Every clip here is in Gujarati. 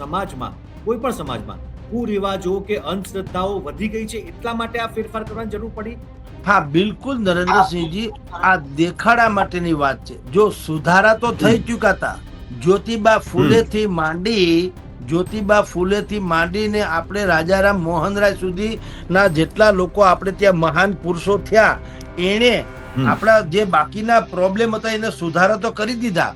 સમાજમાં, કોઈ પણ સમાજમાં કુરિવાજો કે અંધશ્રદ્ધાઓ વધી ગઈ છે, એટલા માટે આ ફેરફાર કરવાની જરૂર પડી? હા, બિલકુલ નરેન્દ્રસિંહજી, આ દેખાડા માટેની વાત છે. જો સુધારા તો થઈ ચૂક્યા હતા. જ્યોતિબા ફૂલેથી માંડી જ્યોતિબા ફૂલેથી માંડીને આપણે રાજારામ મોહનરાય સુધી ના જેટલા લોકો આપણે ત્યાં મહાન પુરુષો થયા, એને આપણા જે બાકીના પ્રોબ્લેમ હતા એને સુધારા તો કરી દીધા.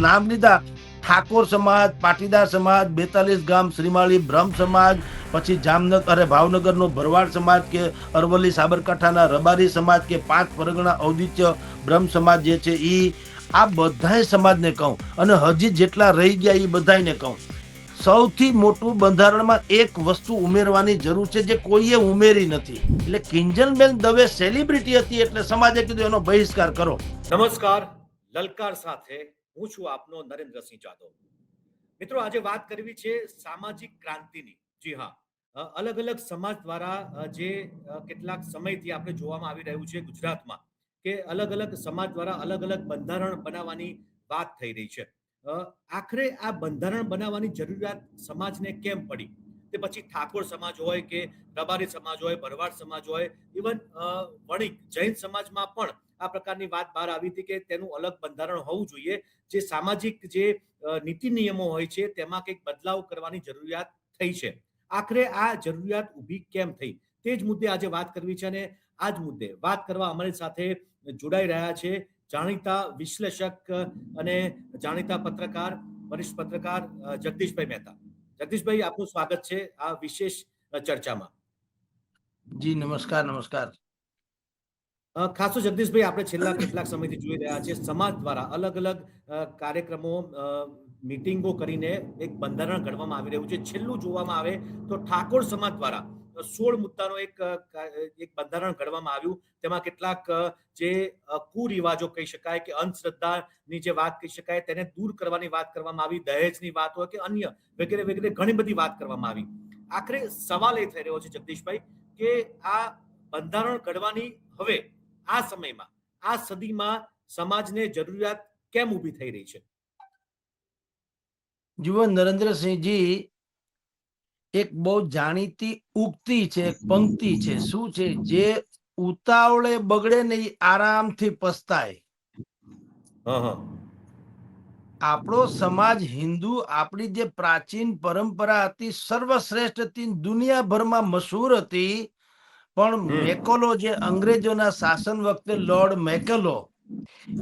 નામ લીધા: ઠાકોર સમાજ, પાટીદાર સમાજ, 42 ગામ શ્રીમાળી બ્રહ્મ સમાજ, પછી ભાવનગરનો ભરવાડ સમાજ, કે અરવલ્લી સાબરકાંઠાના રબારી સમાજ, કે 5 પરગણા ઔદિત્ય બ્રહ્મ સમાજ જે છે એ, આ બધાય સમાજને કહું, અને હજી જેટલા રહી ગયા એ બધાને કહું, સૌથી મોટું બંધારણમાં એક વસ્તુ ઉમેરવાની જરૂર છે જે કોઈએ ઉમેરી નથી. એટલે કિંજલબેન દવે સેલિબ્રિટી હતી એટલે સમાજે કીધું એનો બહિષ્કાર કરો. નમસ્કાર, લલકાર સાથે હું છું આપનો નરેન્દ્રસિંહ જાદવ. મિત્રો, આજે વાત કરવી છે સામાજિક ક્રાંતિની. જી હા, અલગ અલગ સમાજ દ્વારા જે કેટલાક સમયથી આપણે જોવામાં આવી રહ્યું છે ગુજરાતમાં, કે અલગ અલગ સમાજ દ્વારા અલગ અલગ બંધારણ બનાવવાની વાત થઈ રહી છે. આખરે આ બંધારણ બનાવવાની જરૂરિયાત સમાજને કેમ પડી? તે પછી ઠાકોર સમાજ હોય, કે રબારી સમાજ હોય, ભરવાડ સમાજ હોય, ઇવન વણિક જૈન સમાજમાં પણ આ પ્રકારની વાત બહાર આવી હતી કે તેનું અલગ બંધારણ હોવું જોઈએ. જે સામાજિક જે નીતિ નિયમો હોય છે તેમાં કંઈક બદલાવ કરવાની જરૂરિયાત થઈ છે. આખરે આ જરૂરિયાત ઊભી કેમ થઈ, તે જ મુદ્દે આજે વાત કરવી છે. અને આ જ મુદ્દે વાત કરવા અમારી સાથે જોડાઈ રહ્યા છે જાણીતા વિશ્લેષક અને જાણીતા પત્રકાર, વરિષ્ઠ પત્રકાર જગદીશભાઈ મહેતા. જગદીશભાઈ, આપનું સ્વાગત છે આ વિશેષ ચર્ચામાં. જી નમસ્કાર. નમસ્કાર. ખાસો જગદીશભાઈ, આપણે છેલ્લા કેટલાક સમયથી જોઈ રહ્યા છીએ સમાજ દ્વારા અલગ અલગ કાર્યક્રમો, મીટિંગો કરીને એક બંધારણ ઘડવામાં આવી રહ્યું છે. છેલ્લું જોવામાં આવે તો ઠાકોર સમાજ દ્વારા 16 મુદ્દાનો એક બંધારણ ઘડવામાં આવ્યું. તેમાં કેટલાક જે કુરિવાજો કહી શકાય, કે અંધશ્રદ્ધાની જે વાત કહી શકાય, તેને દૂર કરવાની વાત કરવામાં આવી. દહેજની વાત હોય કે અન્ય વગેરે વગેરે ઘણી બધી વાત કરવામાં આવી. આખરે સવાલ એ થઈ રહ્યો છે જગદીશભાઈ, કે આ બંધારણ ઘડવાની હવે આ સમયમાં, આ સદીમાં સમાજને જરૂરિયાત કેમ ઊભી થઈ રહી છે? જુઓ નરેન્દ્રસિંહજી, એક બહુ જાણીતી ઉક્તિ છે, એક પંક્તિ છે. શું છે? જે ઉતાવળે બગડે ને એ આરામથી પસ્તાય. આપણો સમાજ હિન્દુ, આપણી જે પ્રાચીન પરંપરા હતી સર્વશ્રેષ્ઠ હતી, દુનિયાભરમાં મશહૂર હતી. પણ મેકોલો, જે અંગ્રેજોના શાસન વખતે લોર્ડ મેકોલો,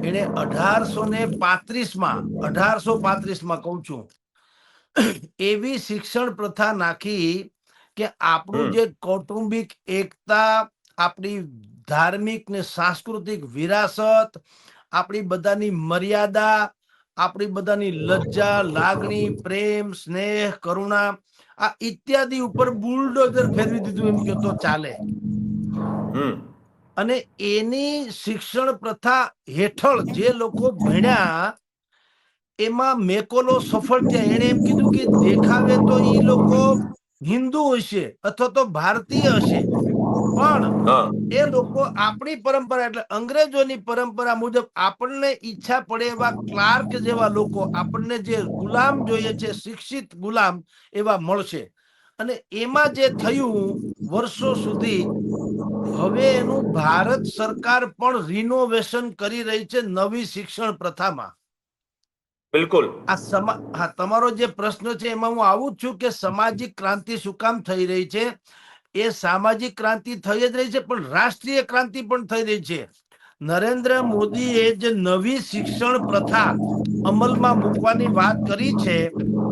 એને 1835માં કહું છું, એવી શિક્ષણ પ્રથા નાખી કે આપણું જે કૌટુંબિક એકતા, આપણી ધાર્મિક ને સાંસ્કૃતિક વિરાસત, આપણી બધાની મર્યાદા, આપણી બધાની લજ્જા, લાગણી, પ્રેમ, સ્નેહ, કરુણા, આ ઇત્યાદિ ઉપર બુલડોઝર ફેરવી દીધું એમ કે તો ચાલે. અને એની શિક્ષણ પ્રથા હેઠળ જે લોકો ભણ્યા એમાં મેકોલો સફળ થયા. એને એમ કીધું કે દેખાવે તો ઈ લોકો હિન્દુ હશે અથવા તો ભારતીય હશે, પણ એ લોકો આપણી પરંપરા એટલે અંગ્રેજોની પરંપરા મુજબ આપણને ઈચ્છા પડે એવા ક્લાર્ક જેવા લોકો, આપણને જે ગુલામ જોઈએ છે, શિક્ષિત ગુલામ, એવા મળશે. અને એમાં જે થયું વર્ષો સુધી, હવે એનું ભારત સરકાર પણ રિનોવેશન કરી રહી છે નવી શિક્ષણ પ્રથામાં. બિલકુલ. હા, તમારો જે પ્રશ્ન છે એમાં હું આવું જ છું કે સામાજિક ક્રાંતિ શું કામ થઈ રહી છે? એ સામાજિક ક્રાંતિ થઈ જ રહી છે, પણ રાષ્ટ્રીય ક્રાંતિ પણ થઈ રહી છે. નરેન્દ્ર મોદીએ જે નવી શિક્ષણ પ્રથા અમલમાં મૂકવાની વાત કરી છે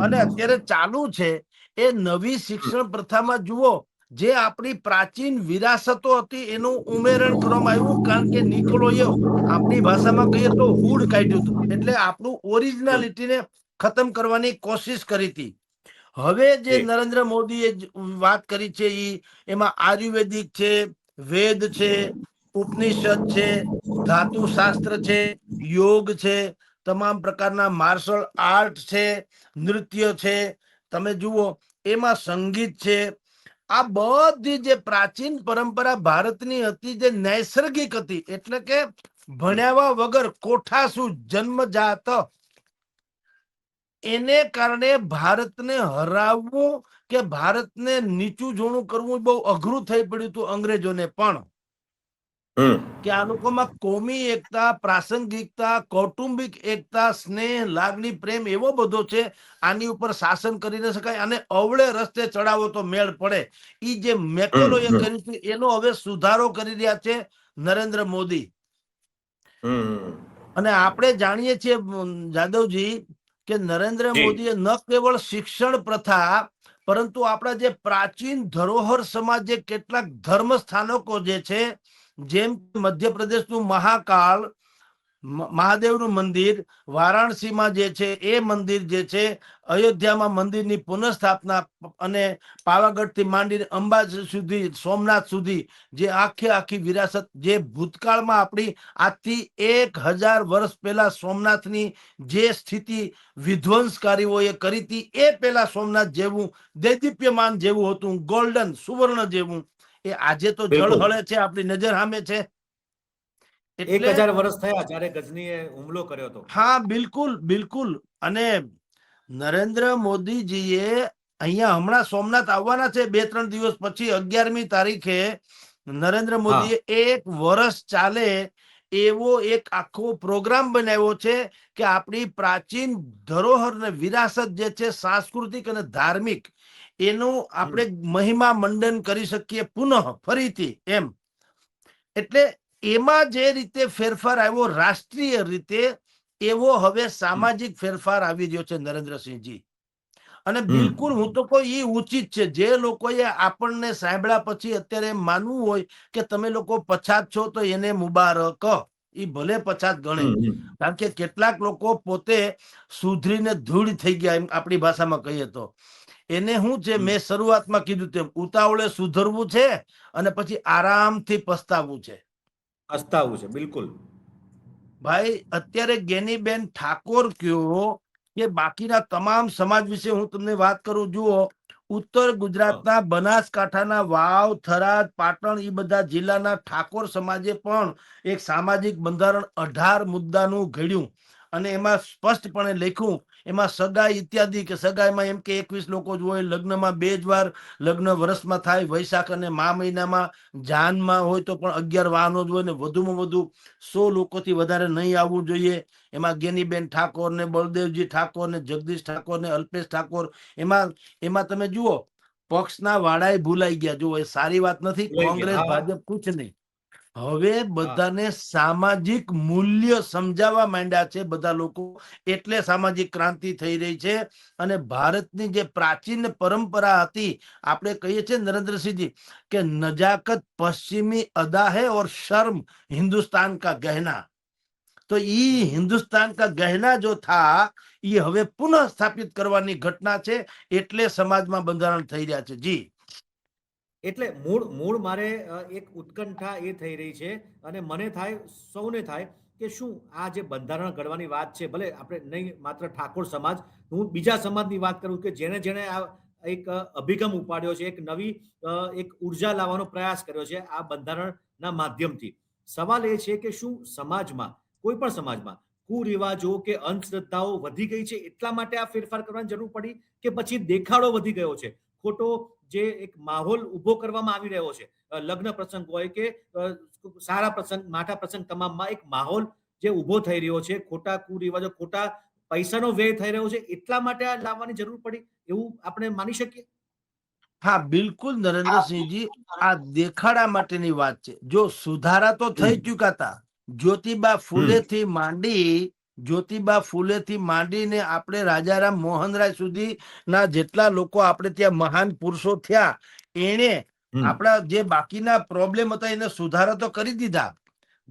અને અત્યારે ચાલુ છે, એ નવી શિક્ષણ પ્રથામાં જુઓ, જે આપણી પ્રાચીન વિરાસતો હતી એનું ઉમેરણ કરવામાં આવ્યું. કારણ કે નિકોલોએ આપણી ભાષામાં કહીએ તો હૂડ કાઢ્યું હતું, એટલે આપણું ઓરિજિનાલિટીને ખતમ કરવાની કોશિશ કરી હતી. હવે જે નરેન્દ્ર મોદીએ વાત કરી છે એમાં આયુર્વેદિક છે, વેદ છે, ઉપનિષદ છે, ધાતુ શાસ્ત્ર છે, યોગ છે, તમામ પ્રકારના માર્શલ આર્ટ છે, નૃત્ય છે, તમે જુઓ એમાં સંગીત છે. આ બધી જે પ્રાચીન પરંપરા ભારતની હતી, જે નૈસર્ગિક હતી, એટલે કે ભણ્યા વગર કોઠાસૂઝ, જન્મજાત, એને કારણે ભારતને હરાવવું કે ભારતને નીચું જોણું કરવું બહુ અઘરું થઈ પડ્યું હતું અંગ્રેજોને પણ. કે આ લોકોમાં કોમી એકતા, પ્રાસંગિકતા, કૌટુંબિક એકતા, સ્નેહ, લાગણી, પ્રેમ એવો બધો છે, આની ઉપર શાસન કરી ન શકાય અને અવળે રસ્તે ચડાવો તો મેળ પડે. ઈ જે મેકોલોએ કર્યું છે એનો હવે સુધારો કરી રહ્યા છે નરેન્દ્ર મોદી. અને આપણે જાણીએ છીએ જાદવજી કે નરેન્દ્ર મોદીએ ન કેવળ શિક્ષણ પ્રથા પરંતુ આપણા જે પ્રાચીન ધરોહર સમાજ જે કેટલાક ધર્મ સ્થાનકો જે છે, જેમ મધ્યપ્રદેશનું મહાકાળ મહાદેવનું મંદિર, વારાણસીમાં જે છે એ મંદિર જે છે, અયોધ્યામાં મંદિરની પુનઃસ્થાપના અને પાવાગઢથી માંડીને અંબાજી સુધી, સોમનાથ સુધી જે આખી વિરાસત જે ભૂતકાળમાં આપણી આજથી 1000 વર્ષ પહેલા સોમનાથની જે સ્થિતિ વિધ્વંસકારીઓએ કરી હતી એ પહેલા સોમનાથ જેવું દેદીપ્યમાન જેવું હતું, ગોલ્ડન સુવર્ણ જેવું, એ આજે તો ઝળહળે છે, આપણી નજર સામે છે. 1000 વર્ષ થયા જ્યારે ગજનીએ હુમલો કર્યો હતો. હા, બિલકુલ બિલકુલ. અને નરેન્દ્ર મોદીજીએ અહીંયા હમણાં સોમનાથ આવવાના છે 2-3 દિવસ પછી 11મી તારીખે નરેન્દ્ર મોદીએ 1 વર્ષ ચાલે એવો એક આખો પ્રોગ્રામ બનાવ્યો છે કે આપણી પ્રાચીન ધરોહર ને વિરાસત જે છે સાંસ્કૃતિક અને ધાર્મિક એનું આપણે મહિમા મંડન કરી શકીએ પુનઃ ફરીથી એમ. એટલે એમાં જે રીતે ફેરફાર આવ્યો રાષ્ટ્રીય રીતે, એવો હવે સામાજિક ફેરફાર આવી રહ્યો છે નરેન્દ્રસિંહજી. અને બિલકુલ હું તો કોઈ એ ઉચિત છે. જે લોકોએ આપણને સાંભળ્યા પછી અત્યારે માનવું હોય કે તમે લોકો પછાત છો તો એને મુબારક, એ ભલે પછાત ગણે. કારણ કે કેટલાક લોકો પોતે સુધરીને ધૂળ થઈ ગયા, એમ આપણી ભાષામાં કહીએ તો. એને શું છે, મેં શરૂઆતમાં કીધું તેમ ઉતાવળે સુધરવું છે અને પછી આરામથી પસ્તાવવું છે. પસ્તાવું છે, બિલકુલ. ભાઈ અત્યારે ગેનીબેન ઠાકોર કયો કે બાકીના તમામ સમાજ વિશે હું તમને વાત કરું. જુઓ, ઉત્તર ગુજરાતના બનાસકાંઠાના વાવ, થરાદ, પાટણ એ બધા જિલ્લાના ઠાકોર સમાજે પણ એક સામાજિક બંધારણ 18 મુદ્દાનું ઘડ્યું અને એમાં સ્પષ્ટપણે લખ્યું, એમાં સગાઈ ઇત્યાદિ કે સગાઈમાં એમ કે 21 લોકો જ હોય, લગ્નમાં 2 જ વાર લગ્ન વર્ષમાં થાય, વૈશાખ અને મા મહિનામાં, જાનમાં હોય તો પણ 11 વાહનો જ હોય ને વધુમાં વધુ 100 લોકોથી વધારે નહીં આવવું જોઈએ. એમાં ગેનીબેન ઠાકોર ને બળદેવજી ઠાકોર ને જગદીશ ઠાકોર ને અલ્પેશ ઠાકોર, એમાં તમે જુઓ પક્ષના વાળાએ ભૂલાઈ ગયા. જુઓ, એ સારી વાત નથી. કોંગ્રેસ ભાજપ કુછ નહીં. હવે બધાને સામાજિક મૂલ્ય સમજાવવા માંડ્યા છે બધા લોકો, એટલે સામાજિક ક્રાંતિ થઈ રહી છે. અને ભારતની જે પ્રાચીન પરંપરા હતી, આપણે કહીએ છીએ નરેન્દ્રસિંહજી કે નજાકત પશ્चिमी अदा है और शर्म हिंदुस्तान का गहना, तो ये हिंदुस्तान का गहना जो था ये હવે પુનઃ સ્થાપિત કરવાની ઘટના છે, એટલે સમાજમાં બંધારણ થઈ રહ્યા છે. જી, એટલે મૂળ મારે એક ઉત્કંઠા એ થઈ રહી છે અને મને થાય, સૌને થાય કે શું આ જે બંધારણ ઘડવાની વાત છે, ભલે આપણે નહીં માત્ર ઠાકોર સમાજ, હું બીજા સમાજની વાત કરું કે જેને જેને આ એક અભિગમ ઉપાડ્યો છે, એક નવી એક ઉર્જા લાવવાનો પ્રયાસ કર્યો છે આ બંધારણના માધ્યમથી. સવાલ એ છે કે શું સમાજમાં, કોઈ પણ સમાજમાં કુરિવાજો કે અંધશ્રદ્ધાઓ વધી ગઈ છે એટલા માટે આ ફેરફાર કરવાની જરૂર પડી, કે પછી દેખાડો વધી ગયો છે, ખોટો જે એક માહોલ ઉભો કરવામાં આવી રહ્યો છે, લગ્ન પ્રસંગ હોય કે સારા પ્રસંગ, માઠા પ્રસંગ, તમામમાં એક માહોલ જે ઉભો થઈ રહ્યો છે, ખોટા કુરિવાજો, ખોટા પૈસાનો વ્યય થઈ રહ્યો છે, એટલા માટે આ લાવવાની જરૂર પડી એવું આપણે માની શકીએ? હા, બિલકુલ નરેન્દ્રસિંહજી, આ દેખાડા માટેની વાત છે. જો સુધારા તો થઈ ચુક્યા હતા, જ્યોતિબા ફૂલેથી માંડીને આપણે રાજારામ મોહનરાય સુધી ના જેટલા લોકો આપણે ત્યાં મહાન પુરુષો થયા, એને આપણા જે બાકીના પ્રોબ્લેમ હતા એને સુધારા તો કરી દીધા.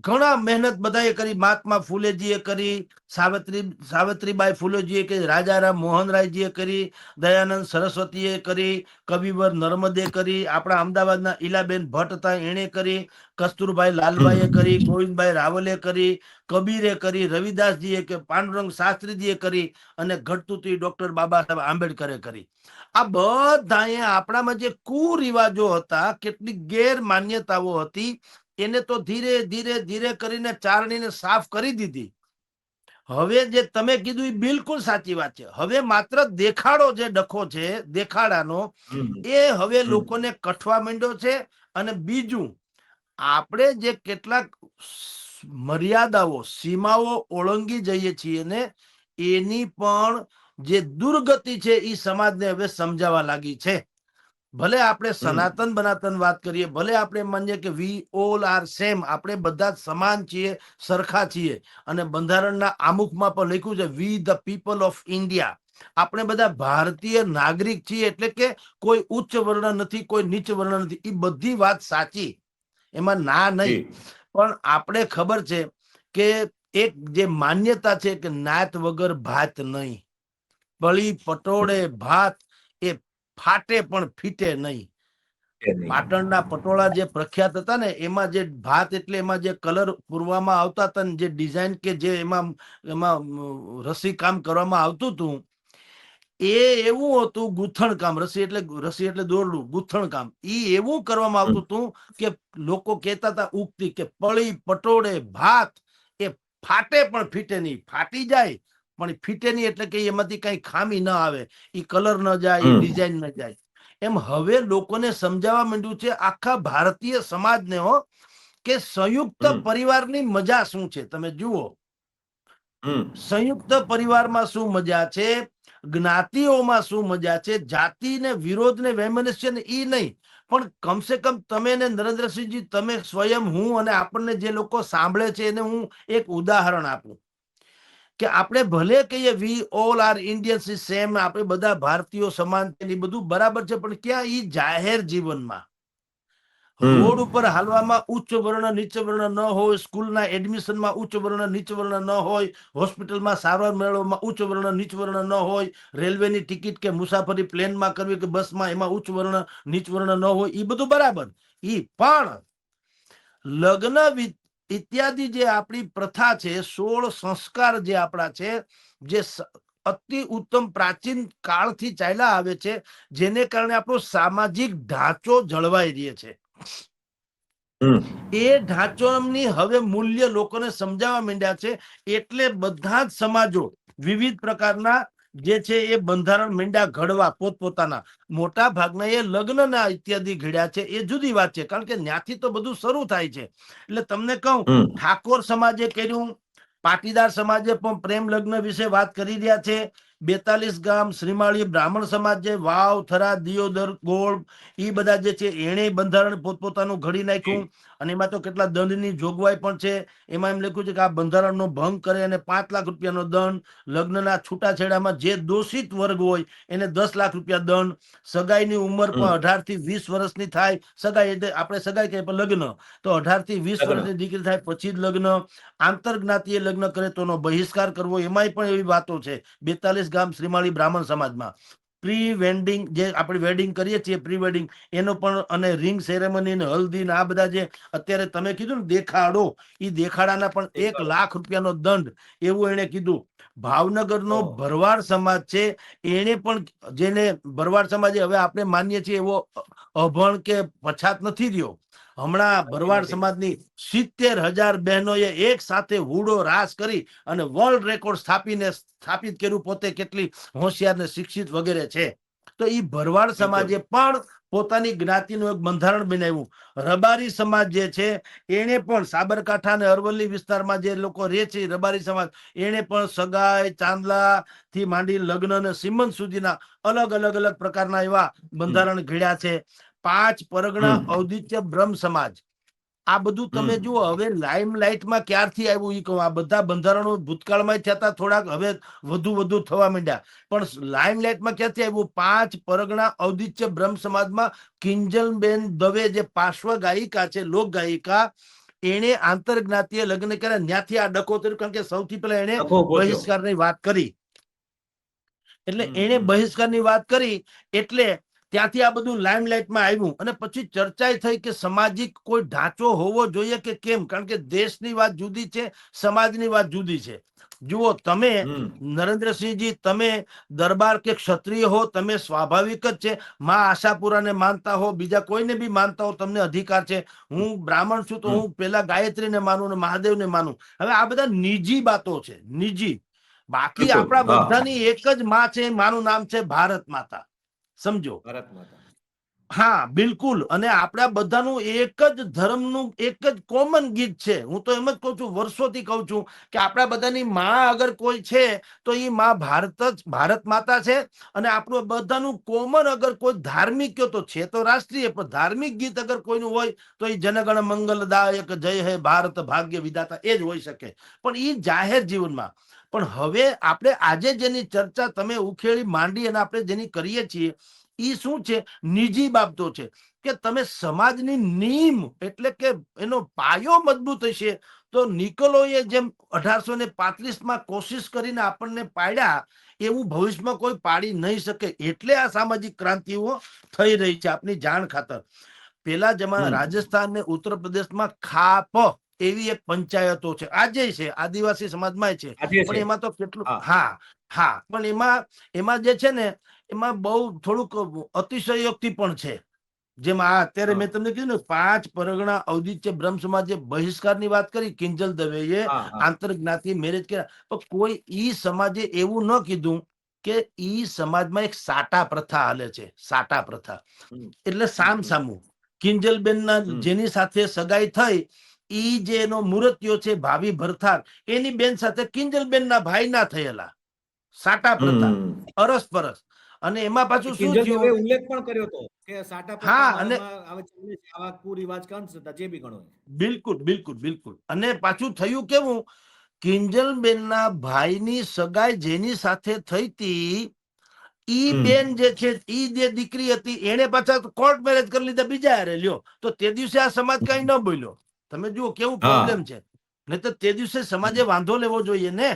ઘણા મહેનત બધાએ કરી. મહાત્મા ફૂલેજીએ કરી, સાવિત્રીબાઈ ફૂલેજીએ કરી, રાજારામ મોહનરાયજીએ કરી, દયાનંદ સરસ્વતીએ કરી, કવિવર નર્મદે કરી, આપણા અમદાવાદના ઈલાબેન ભટ્ટ હતા એણે કરી, કસ્તુરભાઈ લાલભાઈએ કરી, ગોવિંદભાઈ રાવલે કરી, કબીરે કરી, રવિદાસજીએ કે પાંડુરંગ શાસ્ત્રીજીએ કરી અને ઘટતું ડોક્ટર બાબા સાહેબ આંબેડકરે કરી. આ બધાએ આપણામાં જે કુરિવાજો હતા, કેટલીક ગેરમાન્યતાઓ હતી, એને તો ધીરે ધીરે ધીરે કરીને ચારણીને સાફ કરી દીધી. હવે જે તમે કીધું એ બિલકુલ સાચી વાત છે. હવે માત્ર દેખાડો જે ડખો છે દેખાડાનો, હમ એ હવે હમ લોકોને કઠવા માંડ્યો છે. અને બીજું, આપણે જે કેટલાક મર્યાદાઓ સીમાઓ ઓળંગી જઈએ છીએ ને, એની પણ જે દુર્ગતિ છે એ સમાજને હવે સમજાવવા લાગી છે. ભલે આપણે હમ સનાતન બનાતન વાત કરીએ, ભલે આપણે માનીએ કે વી ઓલ આર સેમ, આપણે બધા જ સમાન છીએ, સરખા છીએ, અને બંધારણના આમુખમાં પણ લખ્યું છે વી ધ પીપલ ઓફ ઇન્ડિયા, આપણે બધા ભારતીય નાગરિક છીએ. એટલે કે કોઈ ઉચ્ચ વર્ણ નથી, કોઈ નીચ વર્ણ નથી. એ બધી વાત સાચી, એમાં ના નહીં. જી પણ આપણે ખબર છે કે એક જે માન્યતા છે કે નાત વગર ભાત નહીં, બળી પટોળે ભાત, એ ફાટે પણ ફીટે નહીં. કે નહીં. પાટણના પટોળા જે પ્રખ્યાત હતા ને, એમાં જે ભાત એટલે એમાં જે કલર પૂરવામાં આવતા હતા ને, જે ડિઝાઇન કે જે એમાં એમાં રસી કામ કરવામાં આવતું હતું, એ એવું હતું ગૂંથણ કામ. રસી એટલે દોરડું, ગૂંથણ કામ ઈ એવું કરવામાં હમ આવતું હતું કે લોકો કહેતા હતા ઉક્તિ કે પળી પટોળે ભાત, એ ફાટે પણ ફીટે નહીં. ફાટી જાય પણ ફીટે નહીં, એટલે કે એમાંથી કઈ ખામી ન આવે, ઈ કલર ન જાય, ઈ હમ ડિઝાઇન ન જાય. એમ હવે લોકોને સમજાવવા માંડ્યું છે, આખા ભારતીય સમાજને હો, કે સંયુક્ત હમ પરિવારની મજા શું છે. તમે જુઓ, હમ સંયુક્ત પરિવારમાં શું મજા છે, જ્ઞાતિઓમાં શું મજા છે. જાતિ ને વિરોધ ને વૈમનસ્ય ને ઈ નહીં, પણ કમસે કમ તમે ને નરેન્દ્રસિંહજી, તમે સ્વયં, હું અને આપણને જે લોકો સાંભળે છે એને હું એક ઉદાહરણ આપું કે આપણે ભલે કહીએ we all are Indians is same, આપણે બધા ભારતીયો સમાન છે, એ બધું બરાબર છે, પણ ક્યાં ઈ જાહેર જીવનમાં હમ રોડ ઉપર હાલવામાં ઉચ્ચ વર્ણ નીચ વર્ણ ન હોય, સ્કૂલના એડમિશનમાં ઉચ્ચ વર્ણ નીચ વર્ણ ન હોય, હોસ્પિટલમાં સારવાર મેળવવામાં ઉચ્ચ વર્ણ નીચ વર્ણ ન હોય, રેલવેની ટિકિટ કે મુસાફરી પ્લેનમાં કરવી કે બસમાં, એમાં ઉચ્ચ વર્ણ નીચ વર્ણ ન હોય, એ બધું બરાબર. ઈ પણ લગ્ન ઇત્યાદિ જે આપણી પ્રથા છે, 16 સંસ્કાર જે આપણા છે, જે અતિ ઉત્તમ પ્રાચીન કાળથી ચાલ્યા આવે છે, જેને કારણે આપણો સામાજિક ઢાંચો જળવાઈ રહે છે. હમ એ ઢાંચોની હવે મૂલ્ય લોકોને સમજાવવા માંડ્યા છે. એટલે બધા જ સમાજો વિવિધ પ્રકારના જે છે એ બંધારણ માંડ્યા ઘડવા પોતપોતાના. મોટા ભાગના એ લગ્નના ઇત્યાદિ ઘડ્યા છે, એ જુદી વાત છે, કારણ કે ત્યાંથી તો બધું શરૂ થાય છે. એટલે તમને કહું, હમ ઠાકોર સમાજે કર્યું, પાટીદાર સમાજે પણ પ્રેમ લગ્ન વિશે વાત કરી રહ્યા છે. 42 ગામ શ્રીમાળી બ્રાહ્મણ સમાજ જે વાવ, થરા, દિયોદર, ગોળ, એ બધા જે છે એને બંધારણ પોતપોતાનું ઘડી જી નાખ્યું. અને એમાં તો કેટલા દંડની જોગવાઈ પણ છે. એમાં એમ લખ્યું છે કે આ બંધારણનો ભંગ કરે અને 5 લાખ રૂપિયાનો દંડ, લગ્નના છૂટાછેડામાં જે દોષિત વર્ગ હોય એને 10 લાખ રૂપિયા દંડ, સગાઈની ઉંમર હમ પણ 18 થી 20 વર્ષની થાય. સગાઈ એટલે આપણે સગાઈ કહીએ પણ લગ્ન, તો 18 થી 20 લગ્ન વર્ષની દીકરી થાય પછી જ લગ્ન. આંતરજ્ઞાતીય લગ્ન કરે તો એનો બહિષ્કાર કરવો, એમાંય પણ એવી વાતો છે 42 ગામ શ્રીમાળી બ્રાહ્મણ સમાજમાં. પ્રી વેડિંગ જે આપણે વેડિંગ કરીએ છીએ, પ્રી વેડિંગ, એનો પણ, અને રિંગ સેરેમની ને હલ્દી ને આ બધા જે અત્યારે તમે કીધું ને દેખાડો, એ દેખાડાના પણ 1 દેખાડો લાખ રૂપિયાનો દંડ, એવું એને કીધું. ભાવનગરનો ઓહ ભરવાડ સમાજ છે, એને પણ, જેને ભરવાડ સમાજે હવે આપણે માનીએ છીએ એવો અભણ કે પછાત નથી રહ્યો. હમણાં નથી ભરવાડ નથી સમાજની 70,000 બહેનોએ એક સાથે હુડો રાસ કરી અને વર્લ્ડ રેકોર્ડ સ્થાપિત કર્યું. પોતે કેટલી હોશિયાર ને શિક્ષિત વગેરે છે. તો એ ભરવાડ બિલકુલ સમાજે પણ પોતાની જ્ઞાતિનું એક બંધારણ બનાવ્યું. રબારી સમાજ જે છે એને પણ સાબરકાંઠા અને અરવલ્લી વિસ્તારમાં જે લોકો રહે છે, રબારી સમાજ, એને પણ સગાઈ, ચાંદલા થી માંડી લગ્ન અને સિમંત સુધીના અલગ અલગ પ્રકારના એવા હમ બંધારણ ઘડ્યા છે. 5 પરગણા હમ ઔદિત્ય બ્રહ્મ સમાજ, આ બધું તમે હમ જુઓ. હવે લાઈમ લાઈટમાં ક્યારથી આવ્યું એ કહું. આ બધા બંધારણો ભૂતકાળમાં થતા, થોડાક હવે વધુ થવા માંડ્યા, પણ લાઈમ લાઈટમાં ક્યાંથી આવ્યું? 5 પરગણા ઔદિત્ય બ્રહ્મ સમાજમાં કિંજલબેન દવે જે પાર્શ્વ ગાયિકા છે, લોક ગાયિકા, એને આંતરજ્ઞાતીય લગ્ન કર્યા. ત્યાંથી આ ડખો થયો, કારણ કે સૌથી પહેલા એને લખો ગોત્યો બહિષ્કારની વાત કરી. એટલે હમ એને હમ બહિષ્કારની વાત કરી, એટલે ત્યાંથી આ બધું લાઇમલાઇટમાં આવ્યું અને પછી ચર્ચા થઈ કે સામાજિક કોઈ ઢાંચો હોવો જોઈએ કે કેમ, કારણ કે દેશની વાત જુદી છે, સમાજની વાત જુદી છે. જુઓ તમે નરેન્દ્રસિંહજી, તમે દરબાર કે ક્ષત્રિય હો, તમે સ્વાભાવિક જ છે, માં આશાપુરાને માનતા હો, બીજા કોઈને બી માનતા હો, તમને અધિકાર છે. હું બ્રાહ્મણ છું તો હું પેલા ગાયત્રીને માનું ને મહાદેવને માનું. હવે આ બધા નિજી બાતો છે, નિજી. બાકી બિલકુલ, આપણા હા, બધાની એક જ માં છે, માનું નામ છે ભારત માતા. સમજો. ભારત માતા. હા બિલકુલ. અને આપણા બધાનું એક જ ધર્મનું એક જ કોમન ગીત છે. હું તો એમ જ કહું છું, વર્ષોથી કહું છું કે આપણા બધાની માં અગર કોઈ છે તો એ માં ભારત માતા છે. અને આપણું બધાનું કોમન અગર કોઈ ધાર્મિક તો છે તો રાષ્ટ્રીય, પણ ધાર્મિક ગીત અગર કોઈનું હોય તો એ જનગણ મંગલદાયક જય હે ભારત ભાગ્ય વિધાતા એ જ હોઈ શકે. પણ એ જાહેર જીવનમાં. પણ હવે આપણે આજે જેની ચર્ચા તમે ઉખેડી માંડી અને આપણે જેની કરીએ છીએ એ શું છે? નિજી બાબતો છે. કે તમે સમાજની નીમ એટલે કે એનો પાયો મજબૂત હશે તો નિકોલોએ જેમ 1835માં કોશિશ કરીને આપણને પાડ્યા એવું ભવિષ્યમાં કોઈ પાડી નહીં શકે. એટલે આ સામાજિક ક્રાંતિઓ થઈ રહી છે. આપની જાણ ખાતર પેલા જમાના રાજસ્થાન ને ઉત્તર પ્રદેશમાં ખાપ એવી એક પંચાયતો છે, આજે છે, આદિવાસી સમાજમાં છે. આજે પણ છે. એમાં તો કેટલું, હા. હા હા, પણ એમાં જે છે ને એમાં બહુ થોડુંક અતિશયોક્તિ પણ છે. જેમાં અત્યારે હા. મેં તમને કીધું ને 5 પરગણા ઔદિત્ય બ્રહ્મ સમાજે બહિષ્કારની વાત કરી, કિંજલ દવેએ હા, હા. આંતર જ્ઞાતિ મેરેજ કર્યા, પણ કોઈ ઈ સમાજે એવું ન કીધું કે ઈ સમાજમાં એક સાટા પ્રથા હાલે છે. સાટા પ્રથા હમ, એટલે હમ, હમ, સામસામું. કિંજલબેનના હમ. જેની સાથે સગાઈ થઈ ઈ જે એનો મૂર્તિઓ છે ભાવી ભરથાર, એની બેન સાથે કિંજલબેનના ભાઈ ના થયેલા. સાટા પ્રથા, હમ. અરસ પરસ. અને એમાં પાછું શું કિંજલ દવે થયું? ઉલ્લેખ પણ કર્યો હતો કે સાટા પ્રથા હા, અને અમારામાં આવે ચાલે છે, આવા કુરિવાજ કે અંધશ્રદ્ધા જે બી ગણો હોય. બિલકુલ બિલકુલ બિલકુલ. અને પાછું થયું કેવું? કિંજલબેનના ભાઈની સગાઈ જેની સાથે થઈ હતી ઈ હમ. બેન જે છે, ઈ જે દીકરી હતી એને પાછા કોર્ટ મેરેજ કરી લીધા બીજા હારે. લ્યો તો તે દિવસે આ સમાજ કઈ ન બોલ્યો. તમે જુઓ કેવું હા, પ્રોબ્લેમ છે. નહીં તો તે દિવસે સમાજે વાંધો લેવો જોઈએ ને.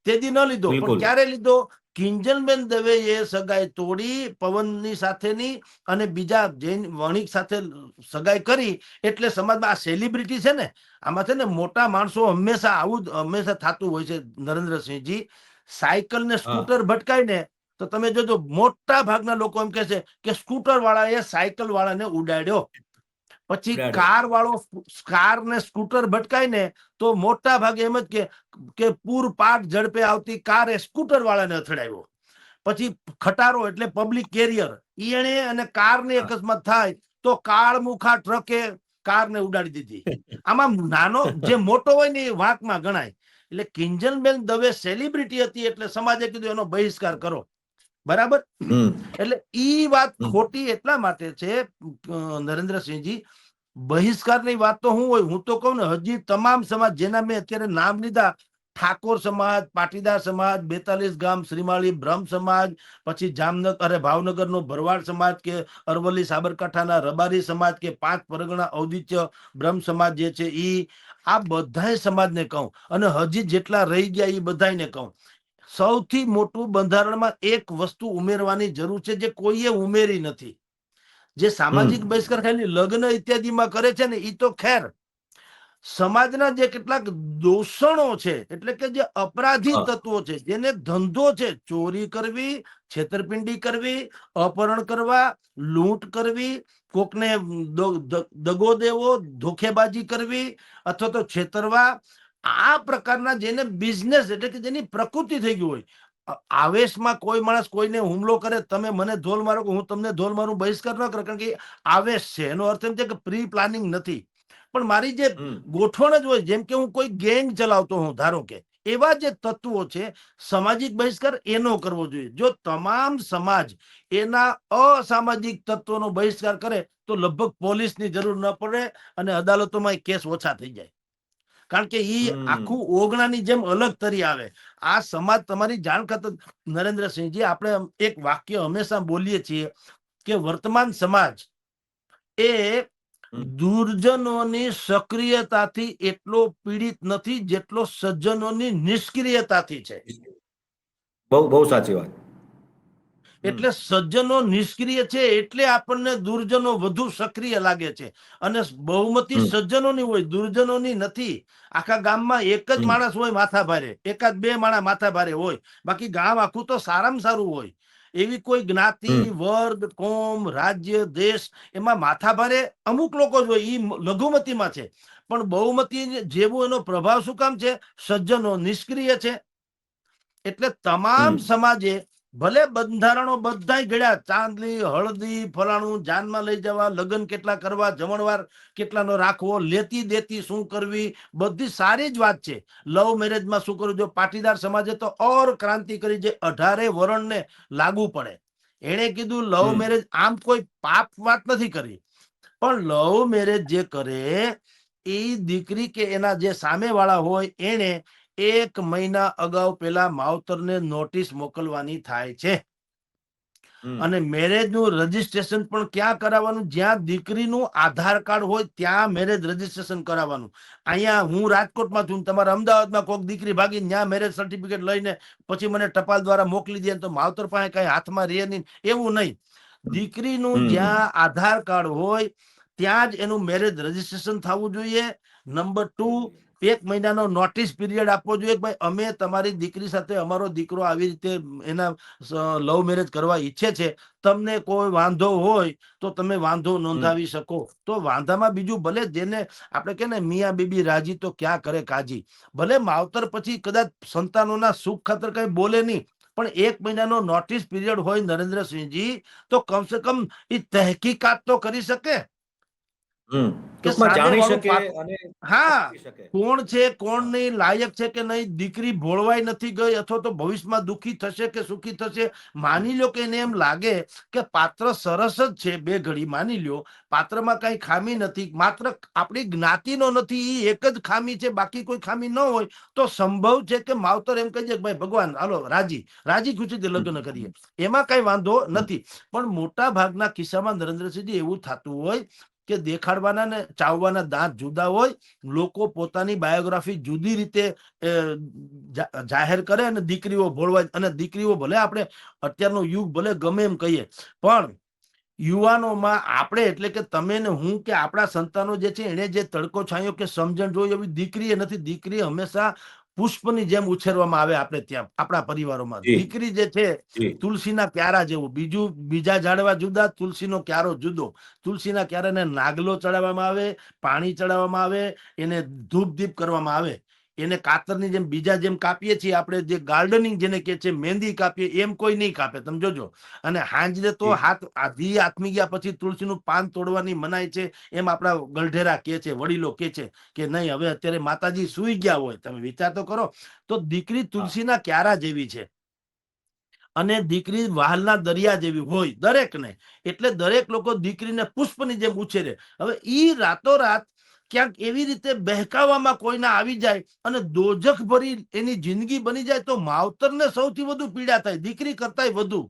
તે દી ન લીધો. પણ બિલકુલ. ક્યારે લીધો? કિંજલબેન દવે એ સગાઈ તોડી પવનની સાથેની અને બીજા જૈન વણિક સાથે સગાઈ કરી. એટલે સમાજમાં આ સેલિબ્રિટી છે ને, આમાં છે ને મોટા માણસો હંમેશા આવું જ હંમેશા થતું હોય છે. નરેન્દ્રસિંહજી, સાયકલ ને હા, સ્કૂટર ભટકાય ને તો તમે જોજો મોટા ભાગના લોકો એમ કે છે કે સ્કૂટર વાળાએ સાયકલ વાળાને ઉડાડ્યો. પછી ઉડાડ્યો. કાર ને સ્કૂટર ભટકાય ને તો મોટા ભાગે એમ જ કે પૂરપાટ ઝડપે આવતી કાર એ સ્કૂટર વાળાને અથડાવ્યો. પછી ખટારો એટલે પબ્લિક કેરિયર, ઈણે અને કારને હા. અકસ્માત થાય તો કાળમુખા ટ્રકે કારને ઉડાડી દીધી. આમાં નાનો જે મોટો હોય ને એ વાંકમાં ગણાય. એટલે કિંજલબેન દવે સેલિબ્રિટી હતી એટલે સમાજે કીધું એનો બહિષ્કાર કરો. બરાબર? હમ, એટલે ઈ વાત હમ. ખોટી એટલા માટે છે નરેન્દ્રસિંહજી. બહિષ્કારની વાત તો હું હોય, હું તો કહું ને હજી તમામ સમાજ જેના મેં અત્યારે નામ લીધા, ઠાકોર સમાજ, પાટીદાર સમાજ, 42 ગામ શ્રીમાળી બ્રહ્મ સમાજ, પછી જામનગર ભાવનગર નો ભરવાડ સમાજ, કે અરવલ્લી સાબરકાંઠાના રબારી સમાજ, કે 5 પરગણા ઔદિત્ય બ્રહ્મ સમાજ જે છે ઈ, આ બધાય સમાજને કહું. અને હજી જેટલા રહી ગયા એ બધાને કહું, સૌથી મોટું બંધારણમાં એક વસ્તુ ઉમેરવાની જરૂર છે જે કોઈએ ઉમેરી નથી. જે હમ. સામાજિક બહિષ્કાર ખાલી લગ્ન ઇત્યાદિમાં કરે છે ને એ તો ખેર, સમાજના જે કેટલાક દોષણો છે એટલે કે જે અપરાધી હા, તત્વો છે, જેને ધંધો છે ચોરી કરવી, છેતરપિંડી કરવી, અપહરણ કરવા, લૂંટ કરવી, કોકને દગો દેવો, ધોખેબાજી કરવી અથવા તો છેતરવા, આ પ્રકારના જેને બિઝનેસ એટલે કે જેની પ્રકૃતિ થઈ ગઈ હોય, આવેશમાં કોઈ માણસ કોઈને હુમલો કરે, તમે મને ધોલ મારો હું તમને ધોલ મારું, બહિષ્કાર ન કરે, કારણ કે આવેશ છે. એનો અર્થ એમ છે કે પ્રી પ્લાનિંગ નથી. પણ મારી જે હમ. ગોઠવણ જ હોય, જેમ કે હું કોઈ ગેંગ ચલાવતો હું, ધારો કે એવા જે તત્વો છે, સામાજિક બહિષ્કાર એનો કરવો જોઈએ. જો તમામ સમાજ એના અસામાજિક તત્વોનો બહિષ્કાર કરે તો લગભગ પોલીસની જરૂર ન પડે અને અદાલતોમાં કેસ ઓછા થઈ જાય. કારણ કે ઈ હમ. આખું ઓગણાની જેમ અલગ તરી આવે. આ સમાજ તમારી જાણ ખાતર નરેન્દ્રસિંહજી, આપણે એક વાક્ય હંમેશા બોલીએ છીએ કે વર્તમાન સમાજ એ હમ. દુર્જનોની સક્રિયતાથી એટલો પીડિત નથી જેટલો સજ્જનોની નિષ્ક્રિયતાથી છે. બહુ બહુ સાચી વાત. એટલે સજ્જનો નિષ્ક્રિય છે એટલે આપણને દુર્જનો વધુ સક્રિય લાગે છે. અને બહુમતી સજ્જનોની હોય, દુર્જનોની નથી. આખા ગામમાં એક જ માણસ હોય માથા ભારે, એકાદ બે માણસ માથા ભારે હોય, બાકી ગામ આખું તો સારામાં સારું હોય. એવી કોઈ જ્ઞાતિ, વર્ગ, કોમ, રાજ્ય, દેશ એમાં માથા ભારે અમુક લોકો જ હોય, એ લઘુમતીમાં છે. પણ બહુમતી જેવું એનો પ્રભાવ શું કામ છે? સજ્જનો નિષ્ક્રિય છે. એટલે તમામ સમાજે ભલે બંધારણો બધાય ઘડ્યા, ચાંદલી, હળદી, ફલાણું, જાનમાં લઈ જવા, લગ્ન કેટલા કરવા, જમણવાર કેટલાનો રાખવો, લેતી દેતી શું કરવી, બધી સારી જ વાત છે. લવ મેરેજમાં શું કરવું? જો પાટીદાર સમાજે તો ઓર ક્રાંતિ કરી, જે 18 વર્ણને લાગુ પડે. એણે કીધું લવ મેરેજ આમ કોઈ પાપ વાત નથી કરી, પણ લવ મેરેજ જે કરે એ દીકરી કે એના જે સામે વાળા હોય એને 1 મહિના અગાઉ પેલા માવતરને નોટિસ મોકલવાની થાય છે. અને મેરેજ નું રજીસ્ટ્રેશન પણ ક્યાં કરાવવાનું? જ્યાં દીકરીનું આધાર કાર્ડ હોય ત્યાં મેરેજ રજીસ્ટ્રેશન કરાવવાનું. અહીંયા હું રાજકોટમાં છું, તમારા અમદાવાદમાં કોઈક દીકરી ભાગીને ત્યાં મેરેજ સર્ટિફિકેટ લઈને પછી મને ટપાલ દ્વારા મોકલી દે તો માવતર પાસે કઈ હાથમાં રહે નહીં, એવું નહીં. દીકરીનું જ્યાં આધાર કાર્ડ હોય ત્યાં જ એનું મેરેજ રજીસ્ટ્રેશન થવું જોઈએ. નંબર 2, 1 મહિનાનો નોટિસ પીરિયડ આપવો જોઈએ. ભાઈ અમે તમારી દીકરી સાથે, અમારો દીકરો આવી રીતે એના લવ મેરેજ કરવા ઈચ્છે છે, તમને કોઈ વાંધો હોય તો તમે વાંધો નોંધાવી શકો. તો વાંધામાં બીજું ભલે જેને આપણે કે ને મિયા બીબી રાજી તો ક્યાં કરે કાજી, ભલે માવતર પછી કદાચ સંતાનોના સુખ ખાતર કઈ બોલે નહીં, પણ 1 મહિનાનો નોટિસ પીરિયડ હોય નરેન્દ્રસિંહજી, તો કમસે કમ એ તહેકીકાત તો કરી શકે કે ટૂંકમાં સામે જાણી વાળું શકે અને હા તપાસી શકે. કોણ છે કોણ નહીં, લાયક છે કે નહીં, દીકરી ભોળવાઈ નથી ગઈ અથવા તો ભવિષ્યમાં દુઃખી થશે કે સુખી થશે. માની લો કે એને એમ લાગે કે પાત્ર સરસ જ છે, બે ઘડી માની લ્યો પાત્રમાં કઈ ખામી નથી, માત્ર આપણી જ્ઞાતિનો નથી, એ એક જ ખામી છે, બાકી કોઈ ખામી ન હોય તો સંભવ છે કે માવતર એમ કહી દે ભાઈ ભગવાન હાલો રાજી ખુશીથી લગ્ન કરીએ, એમાં કઈ વાંધો નથી. પણ મોટા ભાગના કિસ્સામાં નરેન્દ્રસિંહજી એવું થતું હોય કે દેખાડવાના ને ચાવવાના દાંત જુદા હોય, લોકો પોતાની બાયોગ્રાફી જુદી રીતે જાહેર કરે અને દીકરીઓ ભોળવાય. અને દીકરીઓ ભલે આપણે અત્યારનો યુગ ભલે ગમે એમ કહીએ, પણ યુવાનોમાં આપણે એટલે કે તમે ને હું કે આપણા સંતાનો જે છે એને જે તડકો છાંયો કે સમજણ જોઈ એવી દીકરી એ નથી. દીકરી હંમેશા પુષ્પની જેમ ઉછેરવામાં આવે. આપણે ત્યાં આપણા પરિવારોમાં દીકરી જે છે તુલસીના ક્યારા જેવું, બીજા ઝાડવા જુદા, તુલસીનો ક્યારો જુદો. તુલસીના ક્યારાને નાગલો ચડાવવામાં આવે, પાણી ચડાવવામાં આવે, એને ધૂપ દીપ કરવામાં આવે. એને કાતરની જેમ બીજા જેમ કાપીએ છીએ આપણે, જે ગાર્ડનિંગ જેને કે છે મહેંદી કાપીએ એમ કોઈ નહીં કાપે, તમે જોજો. અને હાંજે તો હાથ આધી આથમી ગયા પછી તુલસીનું પાન તોડવાની મનાય છે, એમ આપણા ગલઢેરા કે છે, વડીલો કે છે કે નહીં હવે અત્યારે માતાજી સુઈ ગયા હોય. તમે વિચાર તો કરો. તો દીકરી તુલસીના ક્યારા જેવી છે અને દીકરી વહાલના દરિયા જેવી હોય દરેકને. એટલે દરેક લોકો દીકરીને પુષ્પની જેમ ઉછેરે. હવે ઈ રાતોરાત ક્યાંક એવી રીતે બહેકાવામાં કોઈના આવી જાય અને દોજખ ભરી એની જિંદગી બની જાય તો માવતરને સૌથી વધુ પીડા થાય, દીકરી કરતાય વધુ.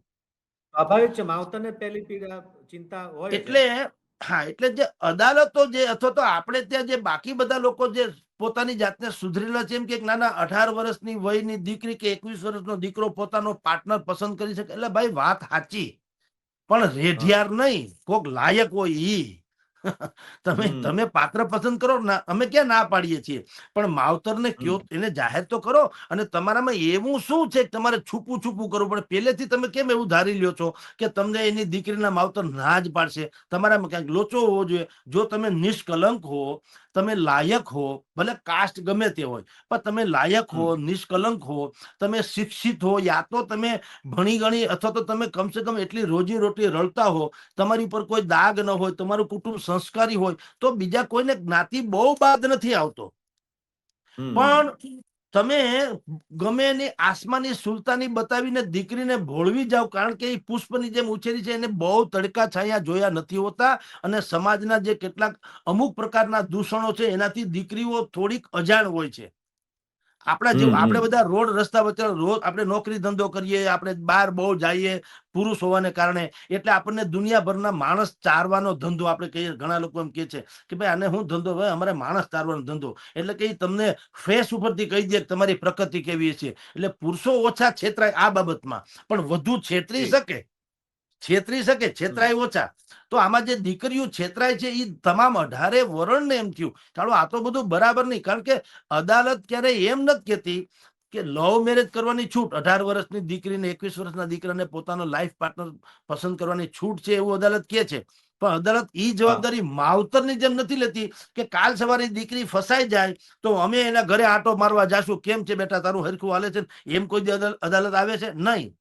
સ્વાભાવિક છે, માવતરને પહેલી પીડા ચિંતા હોય છે. એટલે હા, એટલે જે અદાલતો જે અથવા તો આપણે ત્યાં જે બાકી બધા લોકો જે પોતાની જાતને સુધરેલા છે, એમ કે નાના 18 વર્ષની વયની દીકરી કે 21 વર્ષનો દીકરો પોતાનો પાર્ટનર પસંદ કરી શકે. એટલે ભાઈ વાત સાચી, પણ રેઢિયાર નહીં, કોક લાયક હોય ઈ. તમે પાત્ર પસંદ કરો ના, અમે ક્યાં ના પાડીએ છીએ, પણ માવતરને કયો, એને જાહેર તો કરો. અને તમારામાં એવું શું છે તમારે છુપું કરવું પડે? પહેલેથી તમે કેમ એવું ધારી લ્યો છો કે તમને એની દીકરીના માવતર ના જ પાડશે? તમારામાં ક્યાંક લોચો હોવો જોઈએ. જો તમે નિષ્કલંક હો, તમે લાયક હો, ભલે કાસ્ટ ગમે તે હોય, પણ તમે લાયક હો, નિષ્કલંક હો, તમે શિક્ષિત હો, યા તો તમે ભણી ગણી અથવા તો તમે કમસે કમ એટલી રોજી રોટી રળતા હો, તમારી ઉપર કોઈ દાગ ન હોય, તમારું કુટુંબ સંસ્કારી હોય, તો બીજા કોઈને જ્ઞાતિ બહુ બાદ નથી આવતો. પણ તમે ગમે એની આસમાની સુલતાની બતાવીને દીકરીને ભોળવી જાવ, કારણ કે એ પુષ્પની જેમ ઉછેરી છે, એને બહુ તડકા છાયા જોયા નથી હોતા. અને સમાજના જે કેટલાક અમુક પ્રકારના દૂષણો છે એનાથી દીકરીઓ થોડીક અજાણ હોય છે. આપણા જેવું આપણે બધા રોડ રસ્તા વચ્ચે રોજ આપણે નોકરી ધંધો કરીએ, આપણે બહાર બહુ જઈએ પુરુષ હોવાને કારણે, એટલે આપણને દુનિયાભરના માણસ ચારવાનો ધંધો આપણે કહીએ. ઘણા લોકો એમ કે છે કે ભાઈ આને શું ધંધો? ભાઈ અમારે માણસ ચારવાનો ધંધો. એટલે કે તમને ફેસ ઉપરથી કહી દે કે તમારી પ્રકૃતિ કેવી છે. એટલે પુરુષો ઓછા છેતરાય આ બાબતમાં, પણ વધુ છેતરી શકે. છેતરી શકે, છેતરાય ઓછા. તો આમાં જે દીકરીઓ છેતરાય છે એ તમામ 18 વરણને એમ થયું ચાલો આ તો બધું બરાબર નહીં, કારણ કે અદાલત ક્યારેય એમ નથી કહેતી કે લવ મેરેજ કરવાની છૂટ, 18 વર્ષની દીકરીને 21 વર્ષના દીકરાને પોતાનો લાઈફ પાર્ટનર પસંદ કરવાની છૂટ છે એવું અદાલત કહે છે. પણ અદાલત ઈ જવાબદારી માવતરની જેમ નથી લેતી કે કાલ સવારે દીકરી ફસાઈ જાય તો અમે એના ઘરે આંટો મારવા જાશું, કેમ છે બેટા તારું હરખું હાલે છે, એમ કોઈ અદાલત આવે છે નહીં.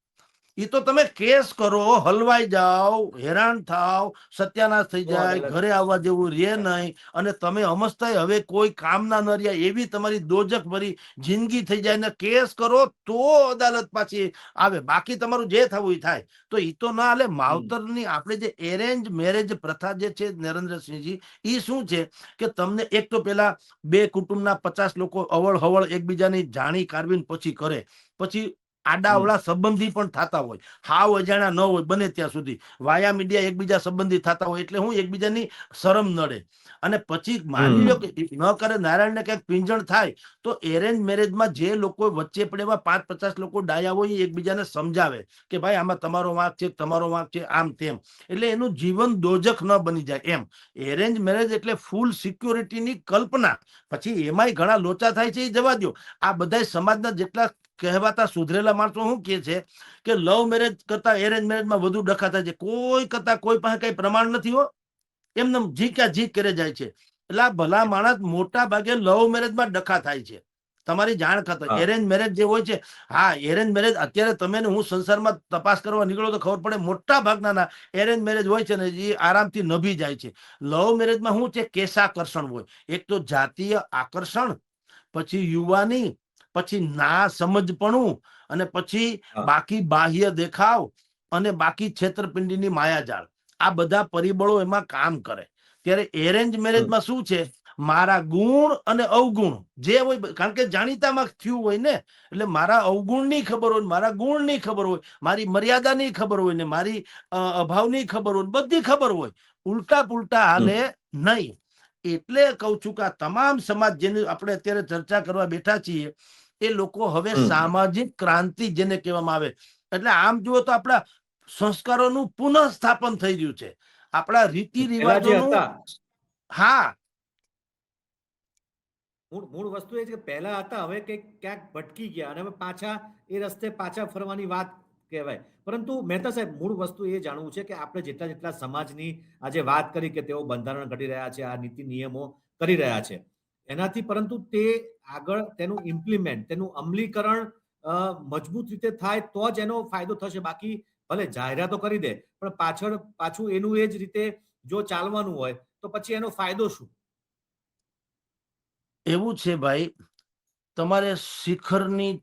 એ તો તમે કેસ કરો, હલવાઈ જાઓ, હેરાન થાવ, સત્યાનાશ થઈ જાય, ઘરે આવવા જેવું રે નહીં, અને તમે અમસ્તાય હવે કોઈ કામના ન રહ્યા એવી તમારી દોજક ભરી જિંદગી થઈ જાય ને કેસ કરો તો અદાલત પાછી આવે. બાકી તમારું જે થવું એ થાય. તો એ તો ના હાલે. માવતરની આપણે જે એરેન્જ મેરેજ પ્રથા જે છે નરેન્દ્રસિંહજી, એ શું છે કે તમને એક તો પેલા બે કુટુંબના 50 લોકો અવળ હવળ એકબીજાની જાણી કારવીને પછી કરે, પછી આડાવડા સંબંધી પણ થતા હોય, હાવ અજાણા ન હોય બને ત્યાં સુધી, વાયા મીડિયા એકબીજા સંબંધી થતા હોય, એટલે હું એકબીજાની શરમ નડે. અને પછી માની લો કે ન કરે નારાયણને ક્યાંક પીંજણ થાય તો એરેન્જ મેરેજમાં જે લોકો વચ્ચે પડેવા 5-50 લોકો ડાયા હોય એ એકબીજાને સમજાવે કે ભાઈ આમાં તમારો વાંક છે, તમારો વાંક છે, આમ તેમ, એટલે એનું જીવન દોજખ ન બની જાય એમ. એરેન્જ મેરેજ એટલે ફૂલ સિક્યોરિટીની કલ્પના. પછી એમાંય ઘણા લોચા થાય છે એ જવા દો. આ બધા સમાજના જેટલા કહેવાતા સુધરેલા માણસો શું કે છે કે લવ મેરેજ કરતા એરેન્જ મેરેજમાં વધુ ડખા થાય છે. કોઈ કરતા કોઈ પાસે કઈ પ્રમાણ નથી હો, એમને જી જી કરે જાય છે. એટલે ભલા માણસ મોટા ભાગે લવ મેરેજમાં ડખા થાય છે. તમારી જાણ ખાતર એરેન્જ મેરેજ જે હોય છે, હા એરેન્જ મેરેજ અત્યારે તમે ને હું સંસારમાં તપાસ કરવા નીકળો તો ખબર પડે મોટા ભાગના એરેન્જ મેરેજ હોય છે ને એ આરામથી નભી જાય છે. લવ મેરેજમાં શું છે, કેશાકર્ષણ હોય. એક તો જાતીય આકર્ષણ, પછી યુવાની, પછી ના સમજપણું, અને પછી બાકી બાહ્ય દેખાવ, અને બાકી છેતરપિંડીની માયાજાળ. આ બધા પરિબળો એમાં કામ કરે. ત્યારે એરેન્જ મેરેજમાં શું છે, મારા ગુણ અને અવગુણ જે હોય, કારણ કે જાણીતામાં થયું હોય ને, એટલે મારા અવગુણની ખબર હોય, મારા ગુણની ખબર હોય, મારી મર્યાદાની ખબર હોય ને મારી અભાવની ખબર હોય, બધી ખબર હોય. ઉલટા પુલટા હાલે નહીં. એટલે કહું છું કે આ તમામ સમાજ જેની આપણે અત્યારે ચર્ચા કરવા બેઠા છીએ એ લોકો હવે સામાજિક ક્રાંતિ જેને કહેવામાં આવે, એટલે આમ જુઓ તો આપણા સંસ્કારોનું પુનઃસ્થાપન થઈ રહ્યું છે, આપણા રીતિ રિવાજોનું. હા, મૂળ વસ્તુ એ છે કે પહેલા હતા, હવે કંઈક ક્યાંક ભટકી ગયા અને હવે પાછા એ રસ્તે પાછા ફરવાની વાત કહેવાય. પરંતુ મહેતા સાહેબ, મૂળ વસ્તુ એ જાણવું છે કે આપણે જેટલા જેટલા સમાજની આજે વાત કરી કે તેઓ બંધારણ ઘડી રહ્યા છે, આ નીતિ નિયમો કરી રહ્યા છે, એનાથી પરંતુ તે આગળ તેનું ઇમ્પ્લિમેન્ટ, તેનું અમલીકરણ મજબૂત રીતે થાય તો જ એનો ફાયદો થશે. બાકી ભલે જાહેરાતો કરી દે પણ પાછું એનું એ જ રીતે જો ચાલવાનું હોય તો પછી એનો ફાયદો શું? એવું છે ભાઈ, તમારે શિખરની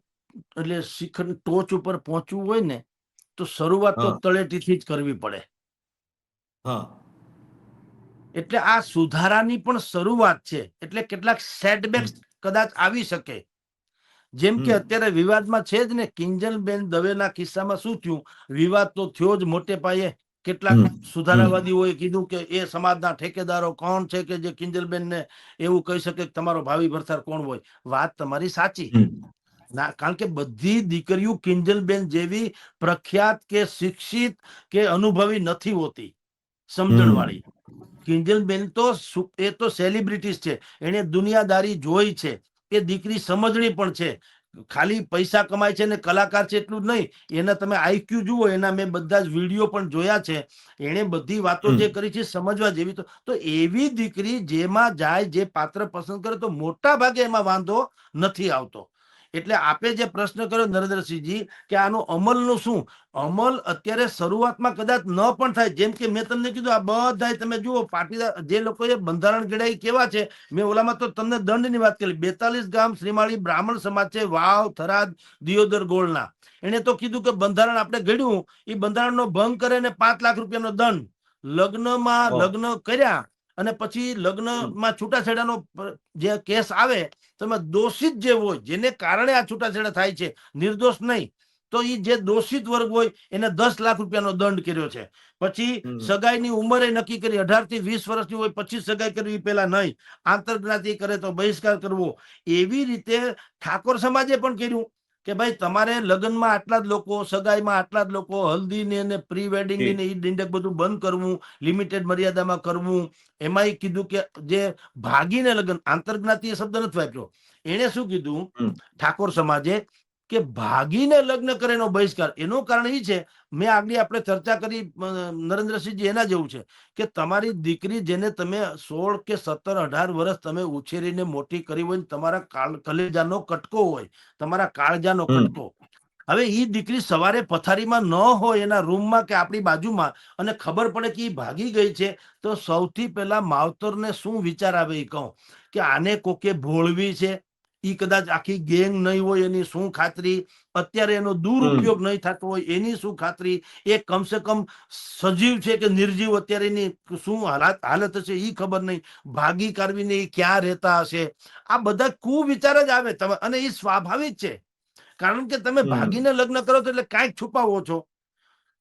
એટલે શિખરની ટોચ ઉપર પહોંચવું હોય ને તો શરૂઆત તો તળેટીથી જ કરવી પડે. એટલે આ સુધારાની પણ શરૂઆત છે. એટલે કેટલાક સેટબેક્સ કદાચ આવી શકે. જેમ કે અત્યારે વિવાદમાં છે જ ને, કિંજલબેન દવેના કિસ્સામાં શું થયું, વિવાદ તો થયો જ મોટે પાયે. કેટલાક સુધારાવાદીઓએ કીધું કે એ સમાજના ઠેકેદારો કોણ છે કે જે કિંજલબેનને એવું કહી શકે કે તમારો ભાવિ ભરતાર કોણ હોય. વાત તમારી સાચી ના, કારણ કે બધી દીકરીઓ કિંજલબેન જેવી પ્રખ્યાત કે શિક્ષિત કે અનુભવી નથી હોતી, સમજણ વાળી. કિંજલબેન તો એ તો સેલિબ્રિટીઝ છે, એને દુનિયાદારી જોઈ છે, એ દીકરી સમજણી પણ છે. ખાલી પૈસા કમાય છે ને કલાકાર છે એટલું જ નહીં, એના તમે આઈક્યુ જુઓ, એના મેં બધા જ વિડીયો પણ જોયા છે. એને બધી વાતો જે કરી છે સમજવા જેવી. તો એવી દીકરી જેમાં જાય, જે પાત્ર પસંદ કરે તો મોટા ભાગે એમાં વાંધો નથી આવતો. એટલે આપે જે પ્રશ્ન કર્યો નરેન્દ્રસિંહજી કે આનો અમલનું શું, અમલ અત્યારે શરૂઆતમાં કદાચ ન પણ થાય. જેમ કે મેં તમને કીધું, આ બધા તમે જુઓ પાટીદાર જે લોકોએ બંધારણ ઘડાઈ કેવા છે, મેં ઓલામાં તો તમને દંડની વાત કરી. 42 ગામ શ્રીમાળી બ્રાહ્મણ સમાજ છે, વાવ, થરાદ, દિયોદર, ગોળના. એને તો કીધું કે બંધારણ આપણે ઘડ્યું, એ બંધારણનો ભંગ કરે ને 5 લાખ રૂપિયાનો દંડ. લગ્ન કર્યા અને પછી લગ્નમાં છૂટાછેડાનો જે કેસ આવે, તમે દોષિત જે હોય, જેને કારણે આ છૂટાછેડા થાય છે, નિર્દોષ નહીં, તો એ જે દોષિત વર્ગ હોય એને 10 લાખ રૂપિયાનો દંડ કર્યો છે. પછી સગાઈની ઉંમરે નક્કી કરી, 18 થી 20 વર્ષની હોય પછી સગાઈ કરવી, પેલા નહીં. આંતરજ્ઞાતિ કરે તો બહિષ્કાર કરવો. એવી રીતે ઠાકોર સમાજે પણ કર્યું. કે ભાઈ તમારે લગ્નમાં આટલા જ લોકો, સગાઈમાં આટલા જ લોકો, હલ્દીને ને પ્રી વેડિંગની ને ઈદ ઇન્ડેક બધું બંધ કરવું, લિમિટેડ મર્યાદામાં કરવું. એમાંય કીધું કે જે ભાગીને લગ્ન, આંતરજ્ઞાતીય શબ્દ નથી વાપર્યો. એને શું કીધું હમ. ઠાકોર સમાજે કે ભાગીને લગ્ન કરે એનો બહિષ્કાર. એનું કારણ એ છે, મેં આગળ આપણે ચર્ચા કરી નરેન્દ્રસિંહજી, એના જેવું છે કે તમારી દીકરી જેને તમે 16 કે 17 18 વર્ષ તમે ઉછેરીને મોટી કરી હોય, તમારા કલેજાનો કટકો હોય, તમારા કાળજાનો હમ. કટકો. હવે એ દીકરી સવારે પથારીમાં ન હોય એના રૂમમાં કે આપણી બાજુમાં, અને ખબર પડે કે એ ભાગી ગઈ છે, તો સૌથી પહેલા માવતરને શું વિચાર આવે એ કહું કે આને કોકે ભોળવી છે, ઈ કદાચ આખી ગેંગ નહીં હોય એની શું ખાતરી, અત્યારે એનો દુરુપયોગ નહીં થતો હોય એની શું ખાતરી, એ કમસે કમ સજીવ છે કે નિર્જીવ અત્યારે એની શું હાલત હશે એ ખબર નહીં, ભાગી કાઢવીને એ ક્યાં રહેતા હશે. આ બધા કુવિચાર જ આવે. અને એ સ્વાભાવિક છે, કારણ કે તમે ભાગીને લગ્ન કરો છો એટલે કાંઈક છુપાવો છો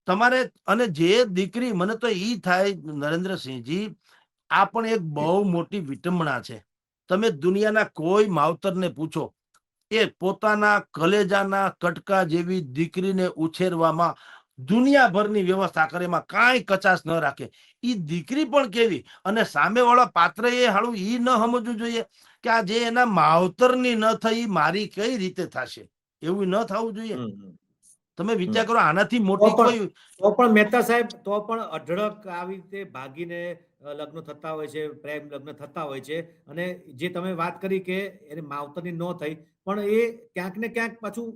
તમારે. અને જે દીકરી, મને તો ઈ થાય નરેન્દ્રસિંહજી, આ પણ એક બહુ મોટી વિટંબણા છે. તમે દુનિયાના કોઈ માવતરને પૂછો, એ પોતાના કલેજાના કટકા જેવી દીકરીને ઉછેરવામાં દુનિયાભરની વ્યવસ્થા કરે, એમાં કાંઈ કચાશ ન રાખે. ઈ દીકરી પણ કેવી, અને સામેવાળા પાત્ર એ હાળું ઈ ન સમજવું જોઈએ કે આ જે એના માવતરની ન થઈ મારી કઈ રીતે થશે, એવું ન થવું જોઈએ. તમે વિચાર કરો, આનાથી મોટી કોઈ તો પણ મહેતા સાહેબ, તો પણ અઢળક આવી રીતે ભાગીને લગ્ન થતા હોય છે, પ્રેમ લગ્ન થતા હોય છે. અને જે તમે વાત કરી કે એને માવતરની ન થઈ, પણ એ ક્યાંક ને ક્યાંક પાછું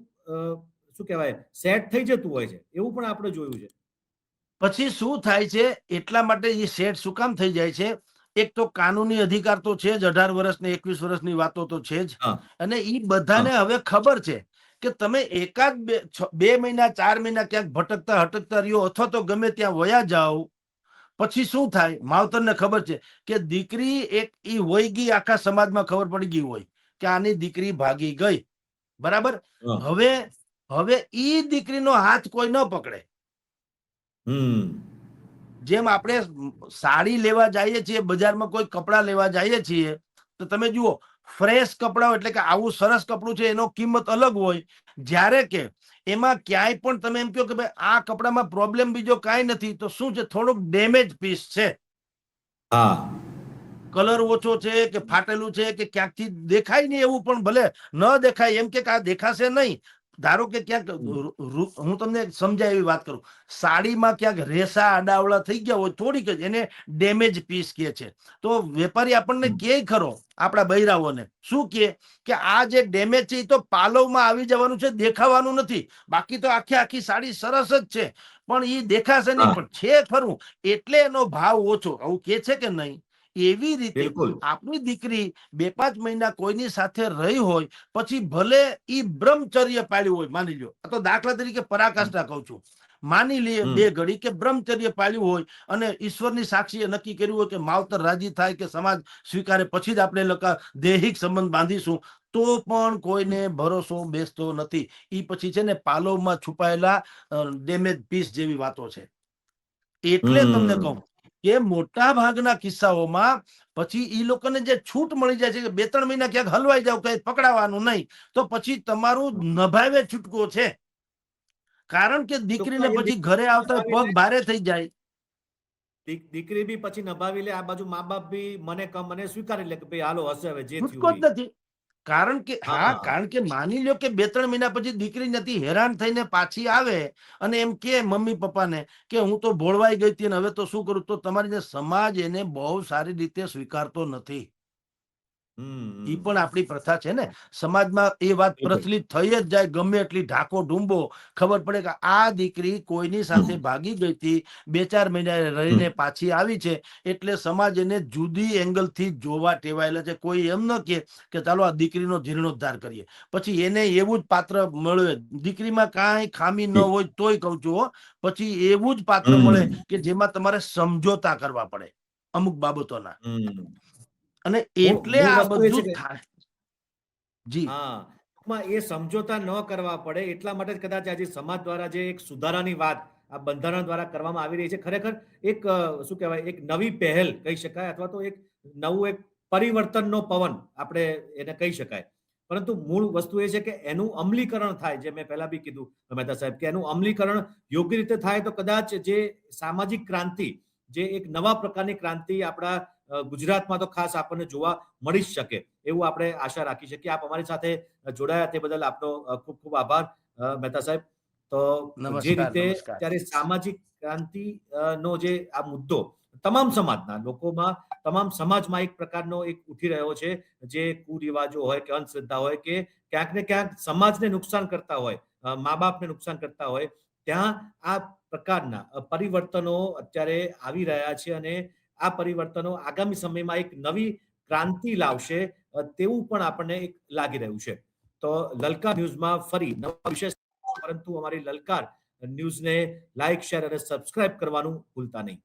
શું કહેવાય, સેટ થઈ જતું હોય છે, એવું પણ આપણે જોયું છે. પછી શું થાય છે, એટલા માટે એ સેટ શું કામ થઈ જાય છે? એક તો કાનૂની અધિકાર તો છે જ, 18 વર્ષ ને 21 વર્ષની વાતો તો છે જ. હા. અને એ બધાને હવે ખબર છે કે તમે એકાદ 2 મહિના 4 મહિના ક્યાંક ભટકતા હટકતા રહ્યો, અથવા તો ગમે ત્યાં વયા જાઓ, પછી શું થાય, માવતરને ખબર છે કે દીકરી એક ઈ વહી ગઈ, આખા સમાજમાં ખબર પડી ગઈ હોય કે આની દીકરી ભાગી ગઈ, બરાબર. હા. હવે હવે ઈ દીકરીનો હાથ કોઈ ન પકડે. જેમ આપણે સાડી લેવા જઈએ છીએ, બજારમાં કોઈ કપડા લેવા જઈએ છીએ, તો તમે જુઓ, ફ્રેશ કપડાં એટલે કે આવું સરસ કપડું છે એનો કિંમત અલગ હોય, જ્યારે કે એમાં ક્યાંય પણ તમે એમ કહો કે ભાઈ આ કપડામાં પ્રોબ્લેમ બીજો કાંઈ નથી, તો શું છે, થોડુંક ડેમેજ પીસ છે, હા. કલર ઓછો છે કે ફાટેલું છે કે ક્યાંકથી દેખાય નહીં એવું, પણ ભલે ન દેખાય, એમ કે આ દેખાશે નહીં. ધારો કે ક્યાંક હું તમને સમજાય એવી વાત કરું, સાડીમાં ક્યાંક રેસા આડાવડા થઈ ગયા હોય, થોડીક જ, એને ડેમેજ પીસ કહે છે. તો વેપારી આપણને કે ખરો, આપણા બૈરાઓને શું કે આ જે ડેમેજ છે એ તો પાલવમાં આવી જવાનું છે, દેખાવાનું નથી. બાકી તો આખી સાડી સરસ જ છે, પણ એ દેખાશે નહીં, પણ છે ખરું, એટલે એનો ભાવ ઓછો. આવું કે છે કે નહીં? એવી રીતે બિલકુલ. આપણી દીકરી 2-5 મહિના કોઈની સાથે રહી હોય, પછી ભલે ઈ બ્રહ્મચર્ય પાળ્યું હોય, માની લ્યો, તો દાખલા તરીકે પરાકાષ્ઠા કહું છું, માની લઈએ બે ઘડી કે બ્રહ્મચર્ય પાળ્યું હોય, અને ઈશ્વરની સાક્ષીએ નક્કી કર્યું હોય કે માવતર રાજી થાય કે સમાજ સ્વીકારે પછી જ આપણે દૈહિક સંબંધ બાંધીશું, તો પણ કોઈને ભરોસો બેસતો નથી. ઈ પછી છે ને પાલવમાં છુપાયેલા ડેમેજ પીસ જેવી વાતો છે. એટલે તમને કહું કે મોટા ભાગના કિસ્સાઓમાં પછી ઈ લોકોને જે છૂટ મળી જાય છે કે 2-3 મહિના ક્યાંક હલવાઈ જાવ, કઈ પકડાવાનું નહીં, તો પછી તમારું નભાવે છૂટકો છે. કારણ કે દીકરીને ટૂંકમાં એ પછી ઘરે આવતા પગ ભારે થઈ જાય. દીકરી બી પછી નભાવી લે, આ બાજુ મા બાપ બી મને સ્વીકારી લે કે ભાઈ હાલો હશે, હવે જે છૂટકો થયું જ એ. નથી. કારણ કે માની લ્યો કે 2-3 મહિના પછી દીકરી નથી, હેરાન થઈને પાછી આવે અને એમ કે મમ્મી પપ્પાને કે હું તો ભોળવાઈ ગઈ હતી ને હવે તો શું કરું, તો તમારી સમાજ એને બહુ સારી રીતે સ્વીકારતો નથી. ઈ પણ આપણી પ્રથા છે ને, સમાજમાં એ વાત બિલકુલ. પ્રચલિત થઈ જ જાય, ગમે એટલી ઢાકો ઢૂંબો, ખબર પડે કે આ દીકરી કોઈની સાથે ભાગી ગઈ હતી, 2-4 મહિના રહીને પાછી આવી છે, એટલે સમાજ એને જુદી એંગલ થી જોવા ટેવાયેલા છે. કોઈ એમ ન કે ચાલો આ દીકરીનો જીર્ણોદ્ધાર કરીએ, પછી એને એવું જ પાત્ર મળે, દીકરીમાં કાંઈ ખામી ન હોય તોય કહું છું હો, પછી એવું જ પાત્ર મળે કે જેમાં તમારે સમજોતા કરવા પડે અમુક બાબતોના, અને એટલે મૂળ આ વસ્તુ એ છે બધું કે થાય. જી. હા, ટૂંકમાં એ સમજોતા ન કરવા પડે એટલા માટે જ કદાચ આજે સમાજ દ્વારા જે એક સુધારાની વાત આ બંધારણ દ્વારા કરવામાં આવી રહી છે, ખરેખર એક શું કહેવાય, એક નવી પહેલ કહી શકાય, અથવા તો એક નવું એક પરિવર્તનનો પવન આપણે એને કહી શકાય. પરંતુ મૂળ વસ્તુ એ છે કે એનું અમલીકરણ થાય, જે મેં પહેલા બી કીધું મહેતા સાહેબ, કે એનું અમલીકરણ યોગ્ય રીતે થાય તો કદાચ જે સામાજિક ક્રાંતિ, જે એક નવા પ્રકારની ક્રાંતિ આપણા ગુજરાતમાં તો ખાસ આપણને જોવા મળી જ શકે એવું આપણે આશા રાખી શકીએ. આપ અમારી સાથે જોડાયા તે બદલ આપનો ખૂબ ખૂબ આભાર મહેતા સાહેબ. તો જે નમસ્કાર, રીતે નમસ્કાર. અત્યારે સામાજિક ક્રાંતિ નો જે આ મુદ્દો તમામ સમાજના લોકોમાં, તમામ સમાજમાં એક પ્રકારનો એક ઉઠી રહ્યો છે, જે કુરિવાજો હોય કે અંધશ્રદ્ધા હોય કે ક્યાંક ને ક્યાંક સમાજને નુકસાન કરતા હોય, મા બાપને નુકસાન કરતા હોય, ત્યાં આ પ્રકારના પરિવર્તનો અત્યારે આવી રહ્યા છે અને આ પરિવર્તનો આગામી સમયમાં એક નવી ક્રાંતિ લાવશે તેવું પણ આપણને એક લાગી રહ્યું છે. તો લલકાર ન્યૂઝમાં ફરી નવા વિષય, પરંતુ અમારી લલકાર ન્યૂઝને લાઈક, શેર અને સબસ્ક્રાઇબ કરવાનું ભૂલતા નહીં.